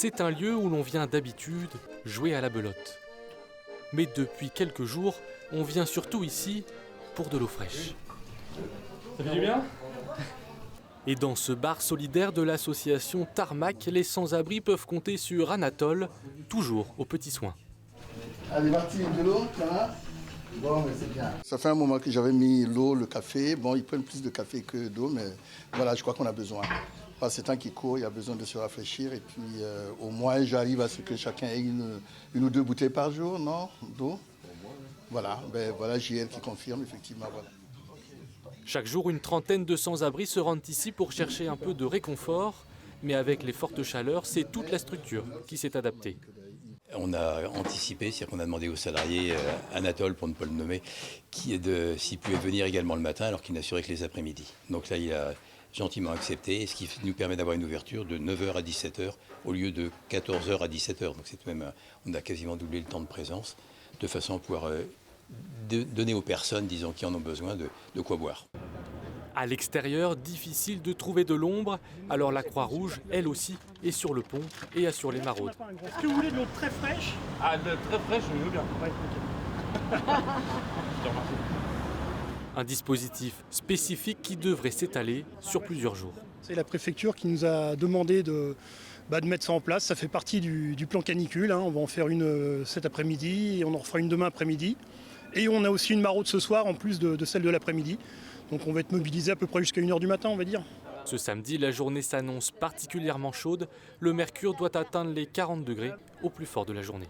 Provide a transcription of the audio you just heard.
C'est un lieu où l'on vient d'habitude jouer à la belote. Mais depuis quelques jours, on vient surtout ici pour de l'eau fraîche. Ça fait du bien ? Et dans ce bar solidaire de l'association Tarmac, les sans-abri peuvent compter sur Anatole, toujours aux petits soins. Allez, parti, de l'eau, là. Bon, mais c'est bien. Ça fait un moment que j'avais mis l'eau, le café. Bon, ils prennent plus de café que d'eau, mais voilà, je crois qu'on a besoin. C'est temps qui court, il y a besoin de se rafraîchir. Et puis, au moins, j'arrive à ce que chacun ait une ou deux bouteilles par jour, non, d'eau. Voilà, voilà JL qui confirme, effectivement, voilà. Chaque jour, une trentaine de sans-abri se rendent ici pour chercher un peu de réconfort. Mais avec les fortes chaleurs, c'est toute la structure qui s'est adaptée. On a anticipé, c'est-à-dire qu'on a demandé aux salariés, Anatole pour ne pas le nommer, s'il pouvait venir également le matin alors qu'il n'assurait que les après-midi. Donc là, il a gentiment accepté, ce qui nous permet d'avoir une ouverture de 9h à 17h au lieu de 14h à 17h. Donc c'est même, on a quasiment doublé le temps de présence de façon à pouvoir donner aux personnes, disons, qui en ont besoin de quoi boire. À l'extérieur, difficile de trouver de l'ombre, alors la Croix-Rouge, elle aussi, est sur le pont et assure les maraudes. Est-ce que vous voulez de l'eau très fraîche ? Ah, de l'eau très fraîche, je veux bien. Ouais, ok. Je te remercie. Un dispositif spécifique qui devrait s'étaler sur plusieurs jours. C'est la préfecture qui nous a demandé de mettre ça en place. Ça fait partie du plan canicule. On va en faire une cet après-midi et on en refera une demain après-midi. Et on a aussi une maraude ce soir en plus de celle de l'après-midi. Donc on va être mobilisé à peu près jusqu'à 1h du matin, on va dire. Ce samedi, la journée s'annonce particulièrement chaude. Le mercure doit atteindre les 40 degrés au plus fort de la journée.